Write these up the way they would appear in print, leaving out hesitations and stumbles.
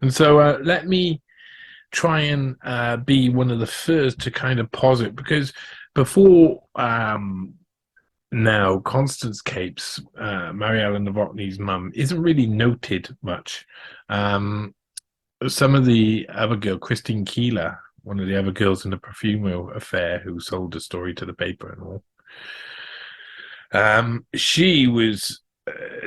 And so let me try and be one of the first to kind of posit, because before now, Constance Capes, Mariella Novotny's mum, isn't really noted much. Um, some of the other girl, Christine Keeler, one of the other girls in the Profumo Affair, who sold the story to the paper and all, she was.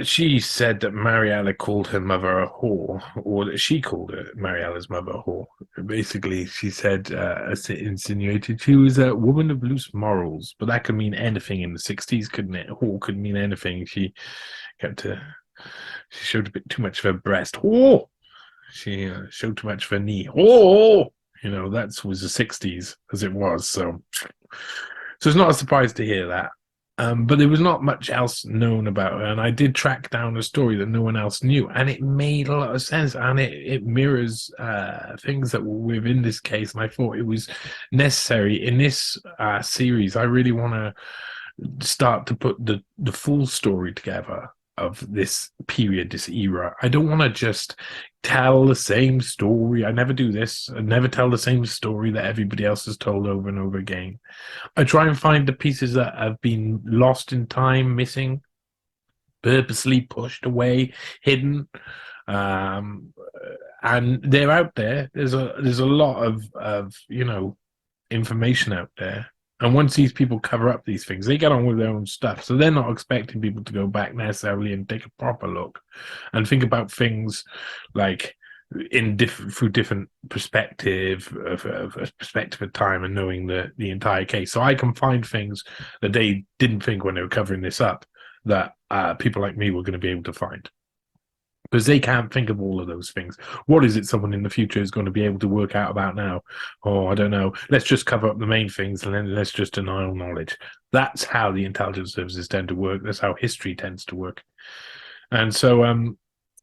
She said that Mariella called her mother a whore, or that she called Mariella's mother a whore. Basically, she said, insinuated she was a woman of loose morals, but that could mean anything in the 60s, couldn't it? Whore could mean anything. She kept she showed a bit too much of her breast. Whore! She showed too much of her knee. Whore! That was the 60s as it was. So it's not a surprise to hear that. But there was not much else known about her, and I did track down a story that no one else knew, and it made a lot of sense, and it mirrors things that were within this case, and I thought it was necessary in this series. I really want to start to put the full story together of this period, this era. I don't want to just tell the same story. I never do this. I never tell the same story that everybody else has told over and over again. I try and find the pieces that have been lost in time, missing, purposely pushed away, hidden, um, and they're out there. There's a lot of information out there. And once these people cover up these things, they get on with their own stuff. So they're not expecting people to go back necessarily and take a proper look and think about things like through different perspective of perspective of time and knowing the entire case. So I can find things that they didn't think when they were covering this up that people like me were going to be able to find, because they can't think of all of those things. What is it someone in the future is going to be able to work out about now? Oh, I don't know. Let's just cover up the main things and then let's just deny all knowledge. That's how the intelligence services tend to work. That's how history tends to work. And so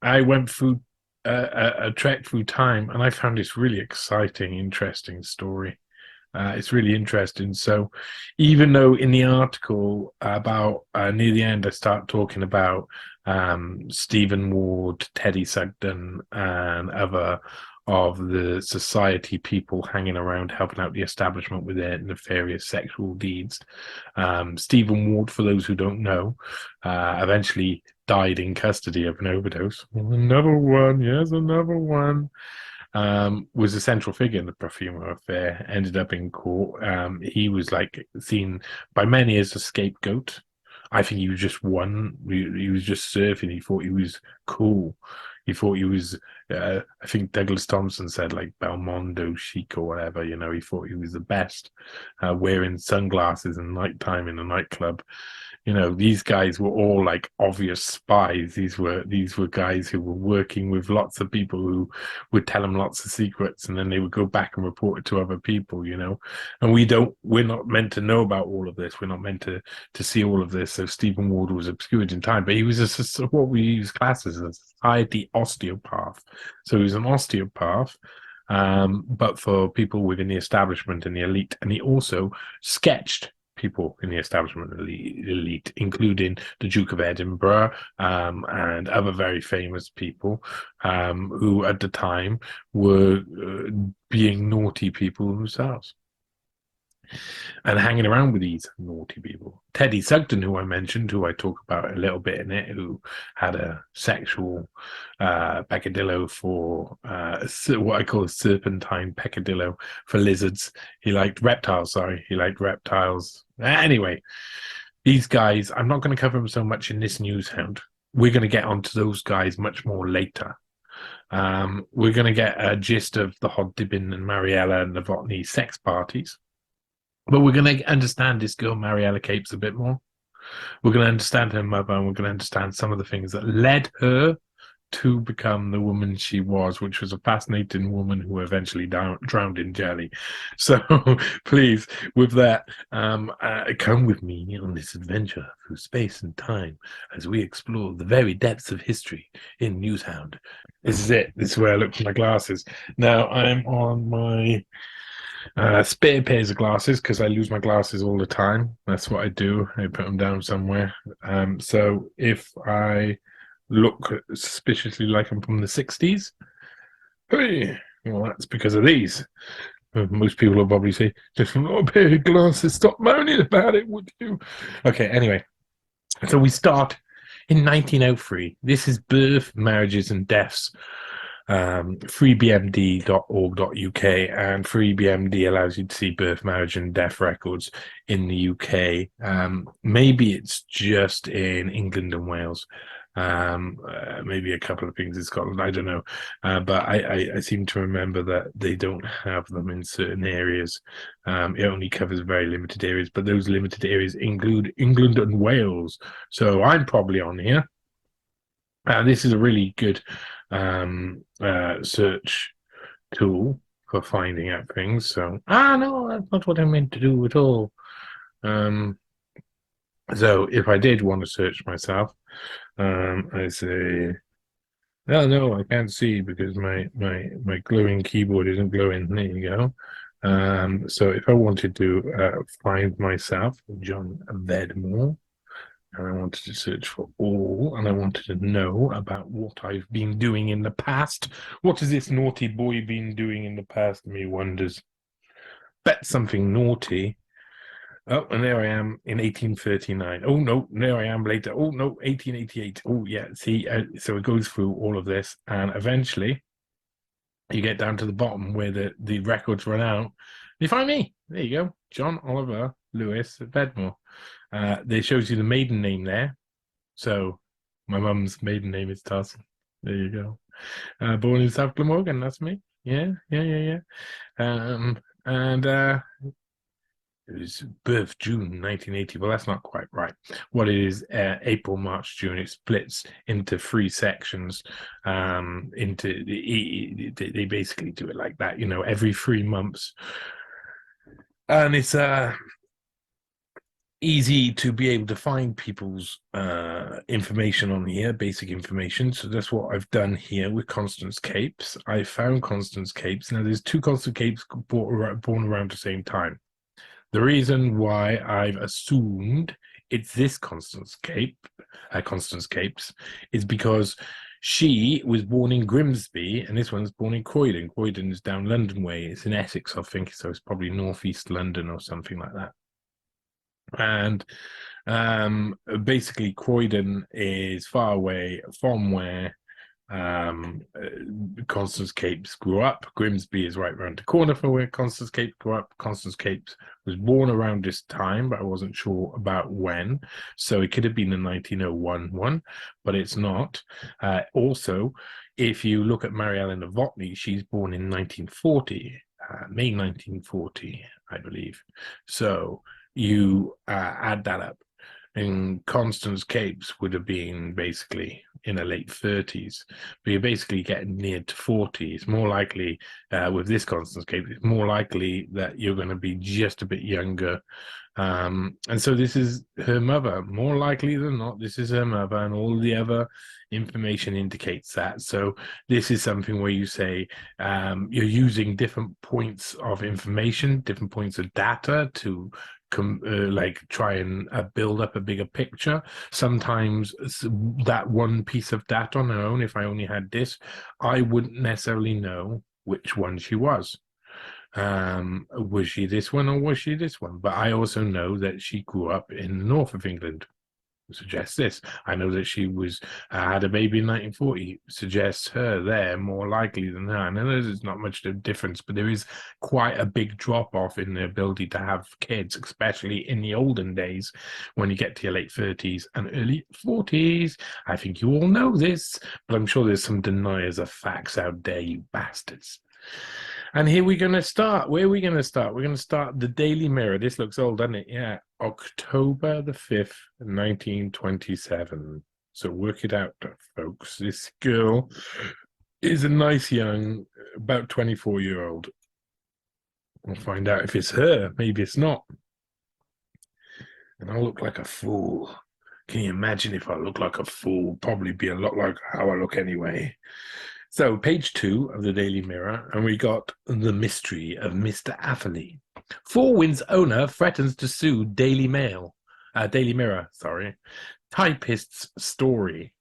I went through a trek through time, and I found this really exciting, interesting story. It's really interesting. So, even though in the article about near the end, I start talking about Stephen Ward, Teddy Sugden, and other of the society people hanging around helping out the establishment with their nefarious sexual deeds. Stephen Ward, for those who don't know, eventually died in custody of an overdose. Another one, yes, another one. Was a central figure in the Profumo affair, ended up in court. He was seen by many as a scapegoat. I think he was just one. He was just surfing. He thought he was cool. He thought he was, I think Douglas Thompson said Belmondo chic or whatever, he thought he was the best, wearing sunglasses and nighttime in a nightclub. These guys were all obvious spies. These were guys who were working with lots of people who would tell them lots of secrets, and then they would go back and report it to other people. And we're not meant to know about all of this. We're not meant to see all of this. So Stephen Ward was obscured in time, but he was what we use class as a society osteopath. So he was an osteopath, but for people within the establishment and the elite, and he also sketched people in the establishment elite, including the Duke of Edinburgh and other very famous people who at the time were being naughty people themselves and hanging around with these naughty people. Teddy Sugden, who I mentioned, who I talk about a little bit in it, who had a sexual peccadillo for what I call a serpentine peccadillo for lizards. He liked reptiles, sorry. He liked reptiles. Anyway, these guys, I'm not going to cover them so much in this news hound. We're going to get onto those guys much more later. We're going to get a gist of the Hod Dibben and Mariella Novotny sex parties. But we're going to understand this girl, Mariella Capes, a bit more. We're going to understand her mother, and we're going to understand some of the things that led her to become the woman she was, which was a fascinating woman who eventually drowned in jelly. So please, with that, come with me on this adventure through space and time as we explore the very depths of history in Newshound. This is it. This is where I look for my glasses. Now I'm on my spare pairs of glasses because I lose my glasses all the time. That's what I do. I put them down somewhere. So if I look suspiciously like I'm from the 60s, Hey, well, that's because of these. Most people will probably say, just a little pair of glasses, stop moaning about it, would you? Okay, anyway, so we start in 1903. This is Birth, Marriages and Deaths. freebmd.org.uk, and freebmd allows you to see birth, marriage and death records in the UK. Maybe it's just in England and Wales. Maybe a couple of things in Scotland, I don't know. But I seem to remember that they don't have them in certain areas. It only covers very limited areas, but those limited areas include England and Wales. So I'm probably on here. This is a really good search tool for finding out things. So, no, that's not what I meant to do at all. So if I did want to search myself, I say, oh, no, I can't see because my glowing keyboard isn't glowing. There you go. So if I wanted to find myself, John Vedmore, and I wanted to search for all, and I wanted to know about what I've been doing in the past. What has this naughty boy been doing in the past? Me wonders. Bet something naughty. Oh, and there I am in 1839. Oh, no, there I am later. Oh, no, 1888. Oh, yeah, see, so it goes through all of this, and eventually you get down to the bottom where the records run out. You find me. There you go. John Oliver Lewis Vedmore. There shows you the maiden name there. So my mum's maiden name is Tarson. There you go. Born in South Glamorgan, that's me. Yeah. And it was birth June 1980. Well, that's not quite right. What it is, April, March, June. It splits into 3 sections. They basically do it like that, every 3 months. And it's easy to be able to find people's information on here, basic information. So that's what I've done here with Constance Capes. I found Constance Capes. Now, there's 2 Constance Capes born around the same time. The reason why I've assumed it's this Constance Capes, is because she was born in Grimsby, and this one's born in Croydon. Croydon is down London way. It's in Essex, I think, so it's probably northeast London or something like that. And basically Croydon is far away from where Constance Capes grew up. Grimsby is right around the corner from where Constance Capes grew up. Constance Capes was born around this time, but I wasn't sure about when. So it could have been a 1901 one, but it's not. Also, if you look at Mariella Novotny, she's born in 1940, May 1940, I believe. So you add that up, and Constance Capes would have been basically in her late 30s, but you're basically getting near to 40. It's more likely with this Constance Capes, it's more likely that you're going to be just a bit younger. And so this is her mother. More likely than not, this is her mother, and all the other information indicates that. So this is something where you say you're using different points of information, different points of data to try and build up a bigger picture. Sometimes that one piece of data on her own, if I only had this, I wouldn't necessarily know which one she was. Was she this one or was she this one? But I also know that she grew up in the north of England. Suggests this. I know that she was had a baby in 1940. Suggests her there more likely than her. I know there's not much of a difference, but there is quite a big drop off in the ability to have kids, especially in the olden days when you get to your late 30s and early 40s. I think you all know this, but I'm sure there's some deniers of facts out there, you bastards. And here we're going to start. Where are we going to start? We're going to start the Daily Mirror. This looks old, doesn't it? Yeah. October the 5th, 1927. So work it out, folks. This girl is a nice young, about 24-year-old. We'll find out if it's her. Maybe it's not. And I'll look like a fool. Can you imagine if I look like a fool? Probably be a lot like how I look anyway. So, page 2 of the Daily Mirror, and we got the mystery of Mr. Atherley. Four Winds owner threatens to sue Daily Mirror. Typist's story.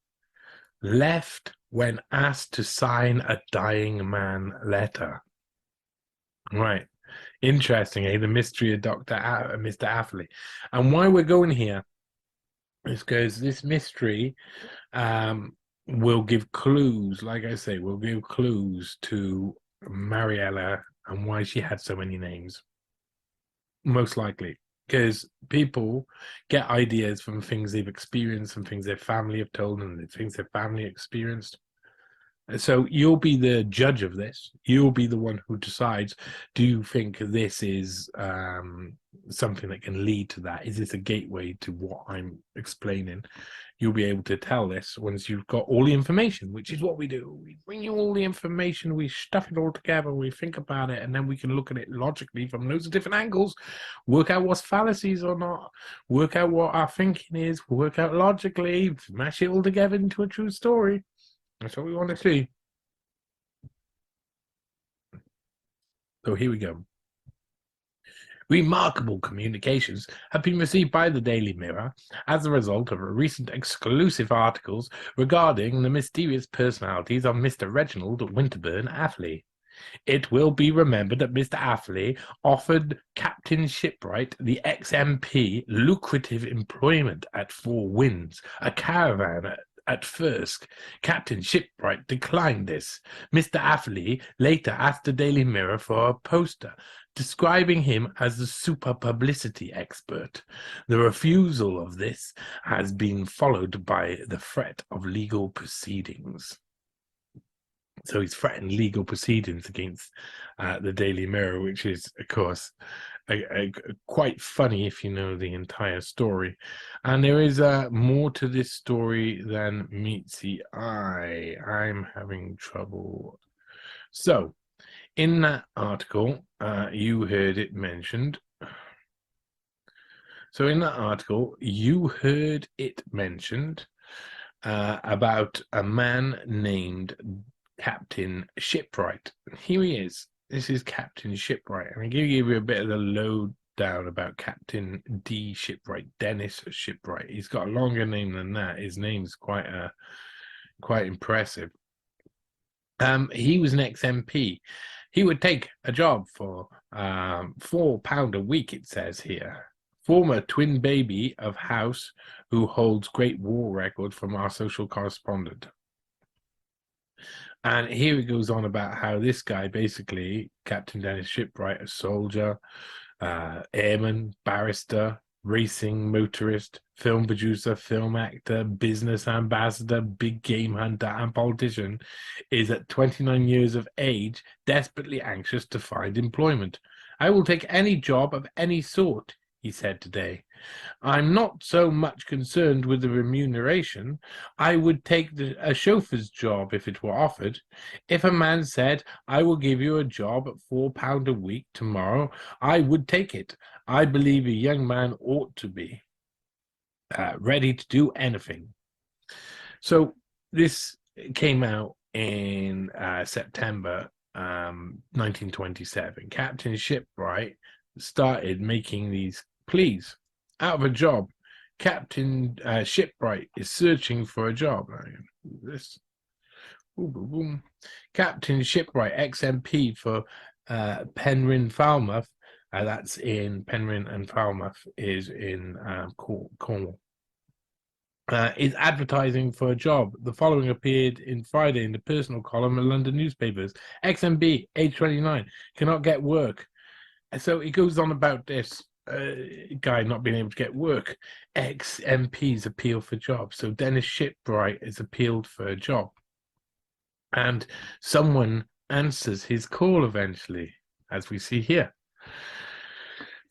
Left when asked to sign a dying man letter. Right. Interesting, eh? The mystery of Mr. Atherley. And why we're going here is because this mystery will give clues, like I say, will give clues to Mariella and why she had so many names. Most likely. Because people get ideas from things they've experienced, from things their family have told them, the things their family experienced. So you'll be the judge of this. You'll be the one who decides, do you think this is something that can lead to that? Is this a gateway to what I'm explaining? You'll be able to tell this once you've got all the information, which is what we do. We bring you all the information, we stuff it all together, we think about it, and then we can look at it logically from loads of different angles, work out what's fallacies or not, work out what our thinking is, work out logically, mash it all together into a true story. That's what we want to see. So here we go. Remarkable communications have been received by the Daily Mirror as a result of recent exclusive articles regarding the mysterious personalities of Mr. Reginald Winterburn Atherley. It will be remembered that Mr. Atherley offered Captain Shipwright, the ex-MP, lucrative employment at Four Winds, a caravan at first. Captain Shipwright declined this. Mr. Atherley later asked the Daily Mirror for a poster, describing him as the super publicity expert. The refusal of this has been followed by the threat of legal proceedings. So he's threatened legal proceedings against the Daily Mirror, which is, of course, quite funny if you know the entire story. And there is more to this story than meets the eye. I'm having trouble. So, in that article, you heard it mentioned. So, in that article, you heard it mentioned about a man named Captain Shipwright. Here he is. This is Captain Shipwright. I'm going to give you a bit of the lowdown about Captain D. Shipwright, Dennis Shipwright. He's got a longer name than that. His name's quite impressive. He was an ex-MP. He would take a job for £4 a week, it says here. Former twin baby of House, who holds Great War record from our social correspondent. And here it goes on about how this guy, basically, Captain Dennis Shipwright, a soldier, airman, barrister, racing motorist, film producer, film actor, business ambassador, big game hunter, and politician, is at 29 years of age desperately anxious to find employment. I will take any job of any sort, he said today. I'm not so much concerned with the remuneration. I would take a chauffeur's job if it were offered. If a man said, I will give you a job at £4 a week tomorrow, I would take it. I believe a young man ought to be ready to do anything. So this came out in September 1927. Captain Shipwright started making these pleas. Out of a job, Captain Shipwright is searching for a job. This, boom, boom, boom. Captain Shipwright, ex-MP for Penryn Falmouth. That's in Penryn and Falmouth is in Cornwall. Is advertising for a job. The following appeared in Friday in the personal column of London newspapers. Ex-MB, age 29, cannot get work. So it goes on about this guy not being able to get work. Ex-MPs appeal for jobs. So Dennis Shipwright is appealed for a job. And someone answers his call eventually, as we see here.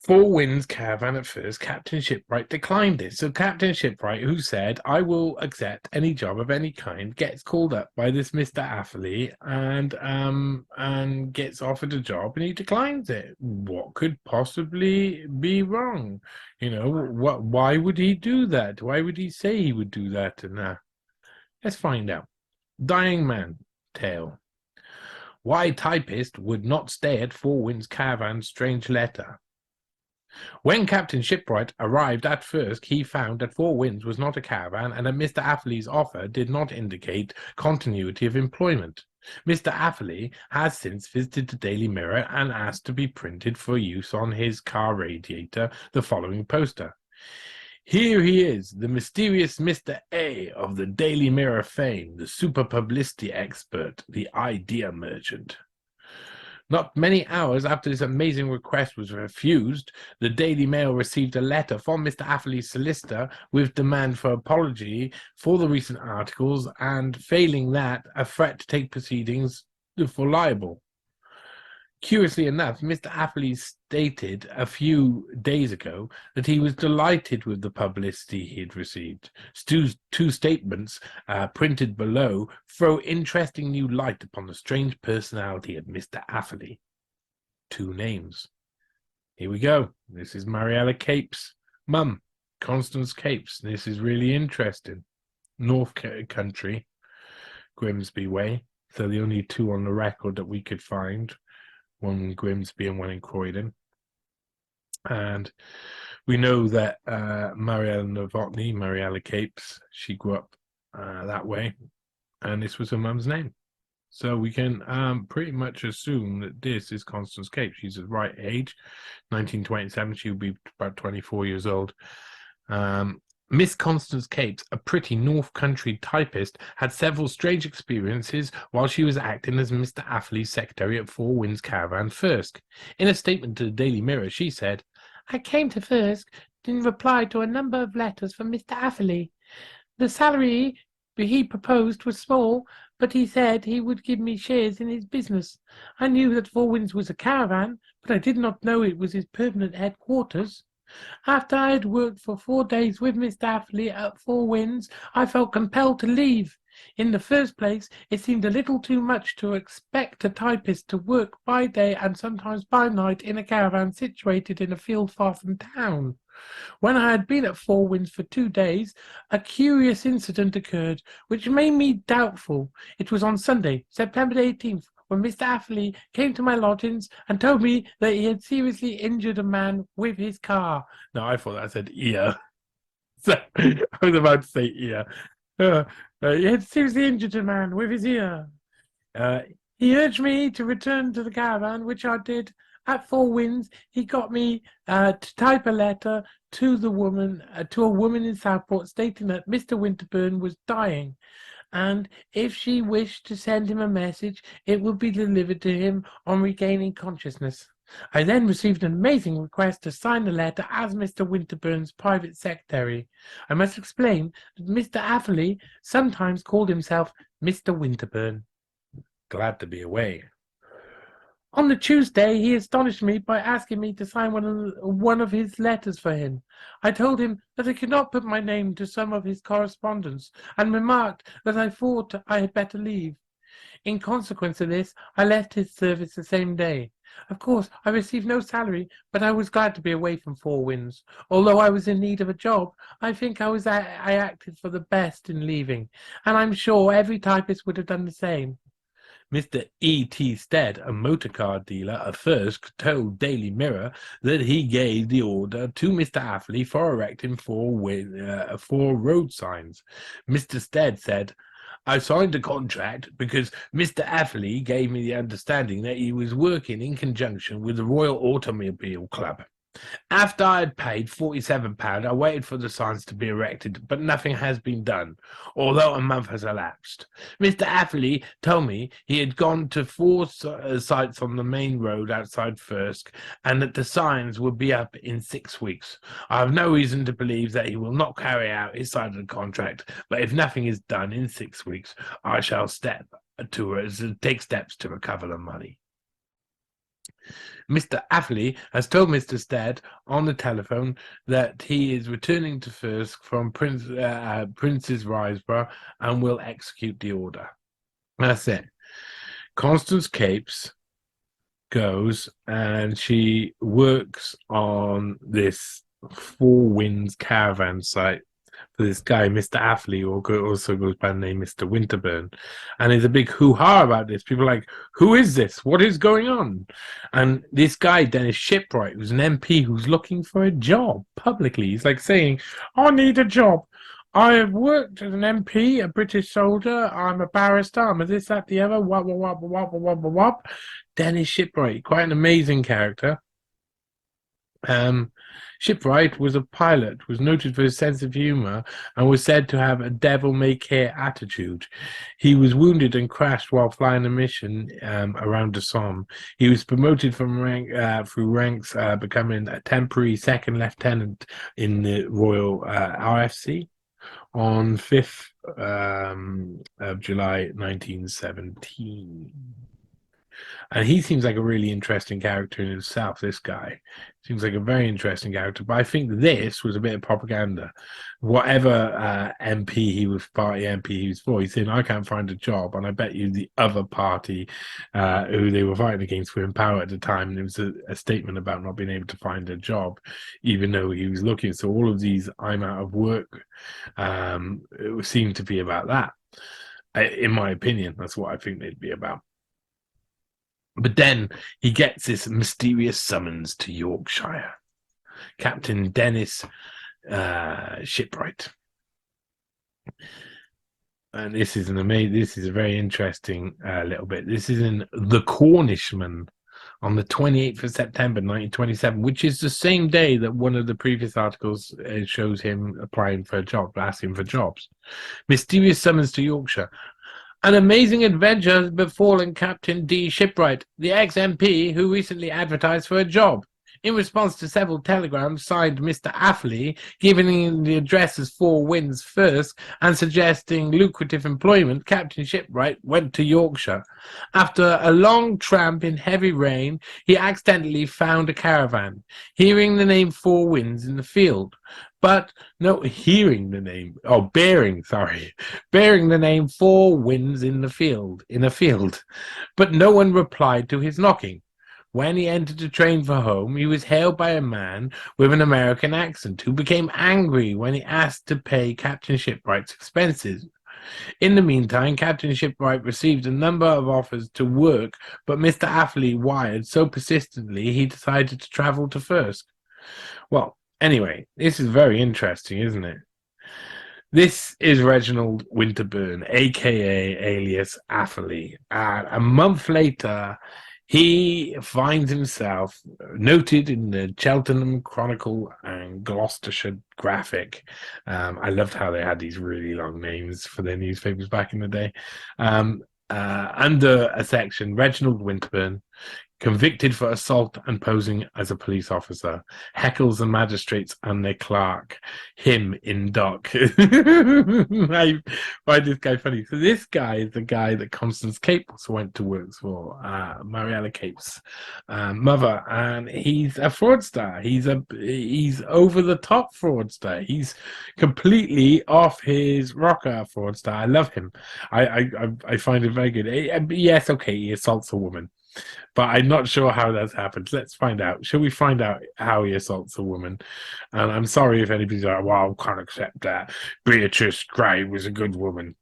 Four Winds caravan at first, Captain Shipwright declined this. So Captain Shipwright, who said, I will accept any job of any kind, gets called up by this Mr. Atherley and gets offered a job and he declines it. What could possibly be wrong? You know, why would he do that? Why would he say he would do that? And let's find out. Dying Man tale. Why typist would not stay at Four Winds caravan, strange letter. When Captain Shipwright arrived at Firsk, he found that Four Winds was not a caravan and that Mr. Atherley's offer did not indicate continuity of employment. Mr. Atherley has since visited the Daily Mirror and asked to be printed for use on his car radiator the following poster. Here he is, the mysterious Mr. A of the Daily Mirror fame, the super publicity expert, the idea merchant. Not many hours after this amazing request was refused, the Daily Mail received a letter from Mr. Atherley's solicitor with demand for apology for the recent articles and, failing that, a threat to take proceedings for libel. Curiously enough, Mr. Atherley stated a few days ago that he was delighted with the publicity he had received. Two statements printed below throw interesting new light upon the strange personality of Mr. Atherley. Two names. Here we go. This is Mariella Capes' mum, Constance Capes. This is really interesting. North Country, Grimsby Way. So the only two on the record that we could find. One in Grimsby and one in Croydon. And we know that Mariella Novotny, Mariella Capes, she grew up that way, and this was her mum's name. So we can pretty much assume that this is Constance Capes. She's the right age, 1927. She'll be about 24 years old. Miss Constance Capes, a pretty North Country typist, had several strange experiences while she was acting as Mr. Atherley's secretary at Four Winds Caravan Firsk. In a statement to the Daily Mirror, she said, "I came to Firsk in reply to a number of letters from Mr. Atherley. The salary he proposed was small, but he said he would give me shares in his business. I knew that Four Winds was a caravan, but I did not know it was his permanent headquarters. After I had worked for 4 days with Mr. Atherley at Four Winds, I felt compelled to leave. In the first place, it seemed a little too much to expect a typist to work by day and sometimes by night in a caravan situated in a field far from town. When I had been at Four Winds for 2 days, a curious incident occurred, which made me doubtful. It was on Sunday, September 18th, when Mr. Atherley came to my lodgings and told me that he had seriously injured a man with his car." No, I thought that said ear. So, I was about to say ear. He had seriously injured a man with his ear. He urged me to return to the caravan, which I did. At Four Winds, he got me to type a letter to a woman in Southport stating that Mr. Winterburn was dying, and if she wished to send him a message, it would be delivered to him on regaining consciousness. I then received an amazing request to sign the letter as Mr. Winterburn's private secretary. I must explain that Mr. Atherley sometimes called himself Mr. Winterburn. Glad to be away. On the Tuesday, he astonished me by asking me to sign one of his letters for him. I told him that I could not put my name to some of his correspondence, and remarked that I thought I had better leave. In consequence of this, I left his service the same day. Of course, I received no salary, but I was glad to be away from Four Winds. Although I was in need of a job, I think I acted for the best in leaving, and I'm sure every typist would have done the same. Mr. E.T. Stead, a motor car dealer at Firsk, told Daily Mirror that he gave the order to Mr. Atherley for erecting four road signs. Mr. Stead said, "I signed a contract because Mr. Atherley gave me the understanding that he was working in conjunction with the Royal Automobile Club. After I had paid £47, I waited for the signs to be erected, but nothing has been done, although a month has elapsed. Mr. Atherley told me he had gone to four sites on the main road outside Firsk, and that the signs would be up in 6 weeks. I have no reason to believe that he will not carry out his side of the contract, but if nothing is done in 6 weeks, I shall take steps to recover the money." Mr. Atherley has told Mr. Stead on the telephone that he is returning to Firsk from Prince's Risborough and will execute the order. That's it. Constance Capes goes and she works on this Four Winds caravan site for this guy, Mr. Atherley, or also goes by the name Mr. Winterburn. And there's a big hoo-ha about this. People are like, who is this? What is going on? And this guy, Dennis Shipwright, who's an MP who's looking for a job publicly. He's like saying, I need a job. I have worked as an MP, a British soldier. I'm a barrister. I'm a this, that, the other. Wop, wop, wop, wop, wop, wop. Dennis Shipwright, quite an amazing character. Shipwright was a pilot, was noted for his sense of humor, and was said to have a devil-may-care attitude. He was wounded and crashed while flying a mission around the Somme. He was promoted from through ranks, becoming a temporary second lieutenant in the Royal RFC on 5th of July 1917. And he seems like a really interesting character in himself, this guy. Seems like a very interesting character. But I think this was a bit of propaganda. Whatever MP he was, party MP he was for, he's saying, I can't find a job. And I bet you the other party who they were fighting against were in power at the time. And it was a statement about not being able to find a job, even though he was looking. So all of these, I'm out of work, it seemed to be about that. In my opinion, that's what I think they'd be about. But then he gets this mysterious summons to Yorkshire. Captain Dennis Shipwright. And this is a very interesting little bit. This is in The Cornishman on the 28th of September 1927, which is the same day that one of the previous articles shows him applying for a job, asking for jobs. Mysterious summons to Yorkshire. An amazing adventure has befallen Captain D. Shipwright, the ex-MP who recently advertised for a job. In response to several telegrams signed Mr. Atherley, giving the address as Four Winds First and suggesting lucrative employment, Captain Shipwright went to Yorkshire. After a long tramp in heavy rain, he accidentally found a caravan, hearing the name Four Winds in the field. But no, bearing the name Four Winds in a field. But no one replied to his knocking. When he entered the train for home, he was hailed by a man with an American accent who became angry when he asked to pay Captain Shipwright's expenses. In the meantime, Captain Shipwright received a number of offers to work, but Mr. Atherley wired so persistently he decided to travel to Firsk. Well, anyway, this is very interesting, isn't it? This is Reginald Winterburn, a.k.a. alias Atherley. A month later, he finds himself noted in the Cheltenham Chronicle and Gloucestershire Graphic. I loved how they had these really long names for their newspapers back in the day. Under a section, Reginald Winterburn, convicted for assault and posing as a police officer, heckles the magistrates and their clerk, him in dock. I find this guy funny. So this guy is the guy that Constance Capes went to work for, Mariella Capes' mother, and he's a fraudster. He's over the top fraudster. He's completely off his rocker fraudster. I love him. I find him very good. Yes, okay, he assaults a woman. But I'm not sure how that's happened. Let's find out. Shall we find out how he assaults a woman? And I'm sorry if anybody's like, well, I can't accept that. Beatrice Gray was a good woman.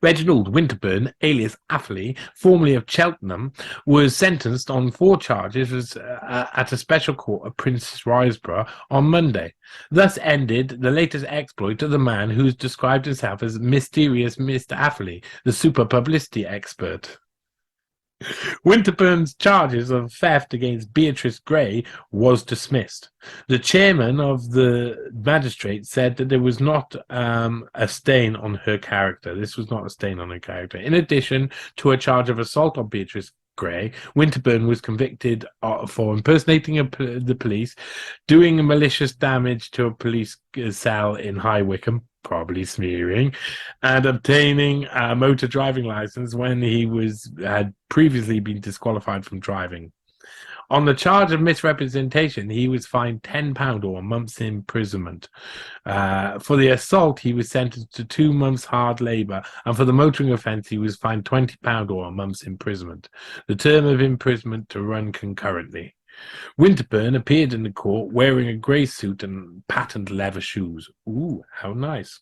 Reginald Winterburn, alias Atherley, formerly of Cheltenham, was sentenced on 4 charges at a special court of Prince Risborough on Monday. Thus ended the latest exploit of the man who's described himself as Mysterious Mr. Atherley, the super publicity expert. Winterburn's charges of theft against Beatrice Gray was dismissed. The chairman of the magistrate said that there was not a stain on her character. This was not a stain on her character. In addition to a charge of assault on Beatrice Gray, Winterburn was convicted for impersonating the police, doing malicious damage to a police cell in High Wycombe, probably smearing, and obtaining a motor driving license when he had previously been disqualified from driving. On the charge of misrepresentation, he was fined £10 or a month's imprisonment. For the assault, he was sentenced to 2 months' hard labour, and for the motoring offence, he was fined £20 or a month's imprisonment. The term of imprisonment to run concurrently. Winterburn appeared in the court wearing a grey suit and patent leather shoes. Ooh, how nice.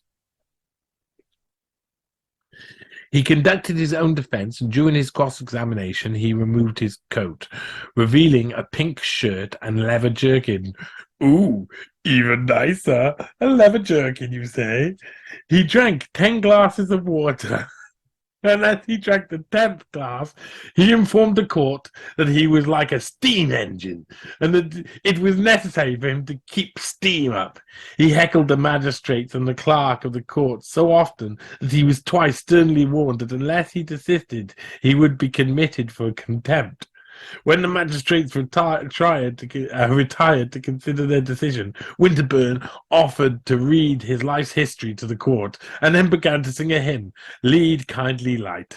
He conducted his own defense, and during his cross-examination, he removed his coat, revealing a pink shirt and leather jerkin. Ooh, even nicer. A leather jerkin, you say? He drank 10 glasses of water. And as he drank the 10th glass, he informed the court that he was like a steam engine and that it was necessary for him to keep steam up. He heckled the magistrates and the clerk of the court so often that he was twice sternly warned that unless he desisted, he would be committed for contempt. When the magistrates retired to consider their decision, Winterburn offered to read his life's history to the court and then began to sing a hymn, Lead Kindly Light.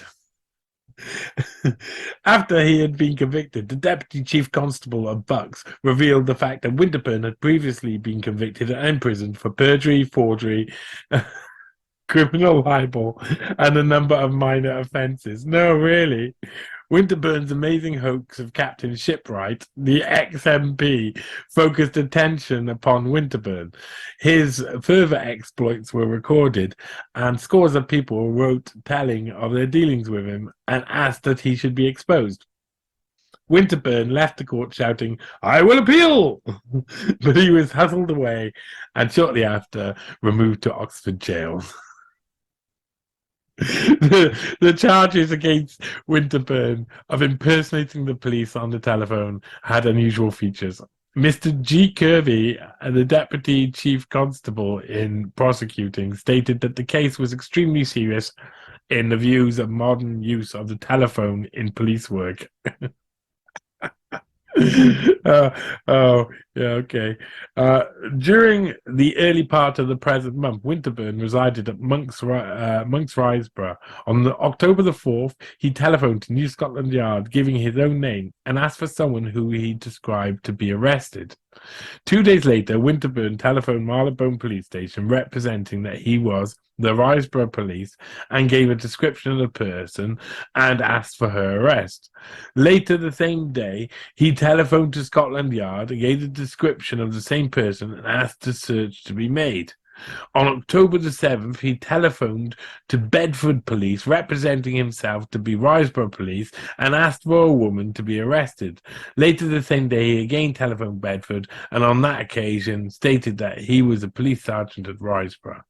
After he had been convicted, the deputy chief constable of Bucks revealed the fact that Winterburn had previously been convicted and imprisoned for perjury, forgery, criminal libel, and a number of minor offences. No, really. Winterburn's amazing hoax of Captain Shipwright, the ex-MP, focused attention upon Winterburn. His further exploits were recorded, and scores of people wrote telling of their dealings with him and asked that he should be exposed. Winterburn left the court shouting, "I will appeal!" But he was hustled away and shortly after removed to Oxford jail. The charges against Winterburn of impersonating the police on the telephone had unusual features. Mr. G. Kirby, the deputy chief constable in prosecuting, stated that the case was extremely serious in the views of modern use of the telephone in police work. uh, oh, yeah, okay. During the early part of the present month, Winterburn resided at Monk's Risborough. On October the 4th, he telephoned to New Scotland Yard, giving his own name, and asked for someone who he described to be arrested. 2 days later, Winterburn telephoned Marylebone Police Station, representing that he was the Risborough Police, and gave a description of the person and asked for her arrest. Later the same day, he telephoned to Scotland Yard, gave a description of the same person, and asked a search to be made. On October the 7th, he telephoned to Bedford Police, representing himself to be Risborough Police, and asked for a woman to be arrested. Later the same day, he again telephoned Bedford, and on that occasion stated that he was a police sergeant at Risborough.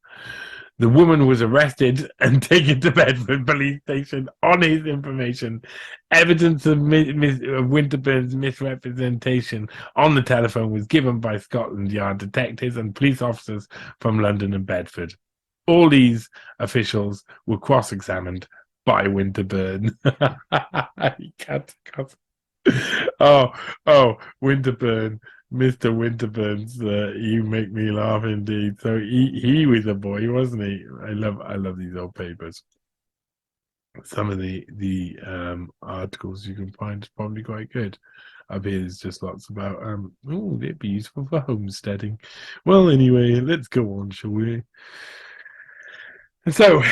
The woman was arrested and taken to Bedford Police Station on his information. Evidence of Winterburn's misrepresentation on the telephone was given by Scotland Yard detectives and police officers from London and Bedford. All these officials were cross-examined by Winterburn. Winterburn. Mr. Winterburn's You Make Me Laugh indeed. So he was a boy, wasn't he? I love these old papers. Some of the articles you can find is probably quite good. Up here there's just lots about they'd be useful for homesteading. Well, anyway, let's go on, shall we? So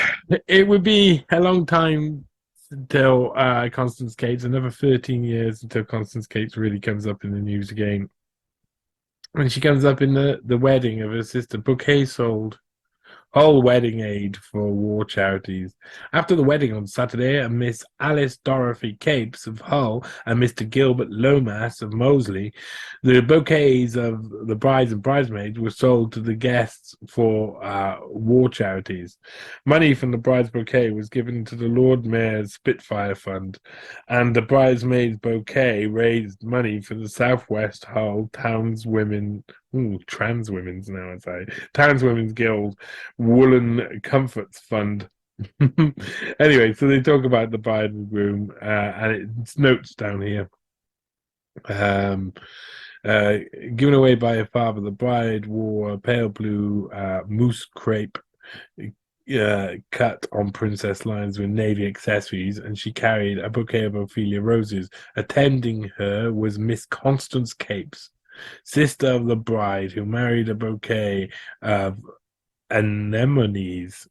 it would be a long time until Constance Capes, another 13 years until Constance Capes really comes up in the news again. When she comes up in the wedding of her sister, bouquet sold, whole wedding aid for war charities. After the wedding on Saturday, a Miss Alice Dorothy Capes of Hull and Mr. Gilbert Lomas of Moseley, the bouquets of the brides and bridesmaids were sold to the guests for war charities. Money from the bride's bouquet was given to the Lord Mayor's Spitfire Fund, and the bridesmaids' bouquet raised money for the Southwest Hull Townswomen's Guild Woolen Comforts Fund. Anyway, so they talk about the bride and groom, and it's notes down here. Given away by her father, the bride wore a pale blue moose crepe cut on princess lines with navy accessories, and she carried a bouquet of Ophelia roses. Attending her was Miss Constance Capes, sister of the bride, who married a bouquet of anemones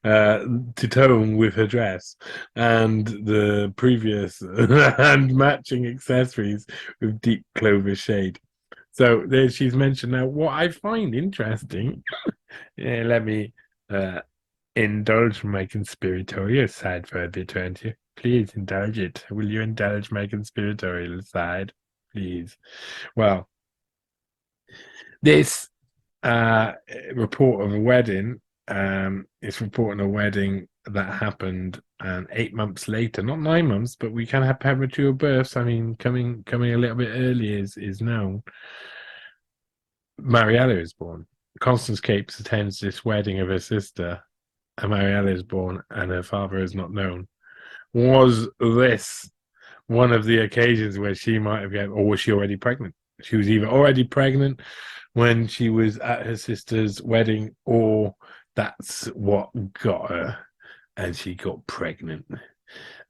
to tone with her dress, and the previous and matching accessories with deep clover shade. So there she's mentioned now what I find interesting. Yeah, let me indulge my conspiratorial side for a bit, won't you? Please indulge it. Will you indulge my conspiratorial side? Please. Well, this uh report of a wedding, it's reporting a wedding that happened 8 months later, not 9 months, but we can have premature births. I mean, coming a little bit early is known. Mariella is born. Constance Capes attends this wedding of her sister, and Mariella is born, and her father is not known. Was this one of the occasions where she might have or was she already pregnant? She was either already pregnant when she was at her sister's wedding, or that's what got her, and she got pregnant.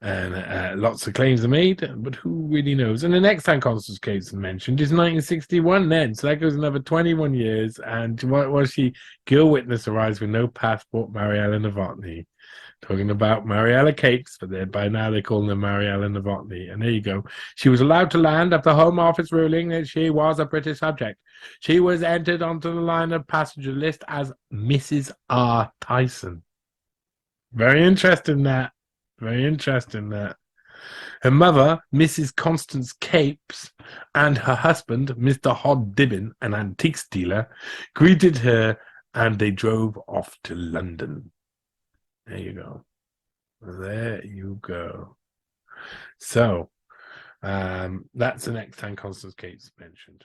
And lots of claims are made, but who really knows? And the next time Constance Capes mentioned is 1961 then, so that goes another 21 years. And what was she? Girl witness arrives with no passport, Mariella Novotny. Talking about Mariella Capes, but by now they're calling her Mariella Novotny. And there you go. She was allowed to land after Home Office ruling that she was a British subject. She was entered onto the line of passenger list as Mrs. R. Tyson. Very interesting that. Very interesting that. Her mother, Mrs. Constance Capes, and her husband, Mr. Hod Dibben, an antiques dealer, greeted her and they drove off to London. There you go. There you go. So that's the next time Constance Capes mentioned.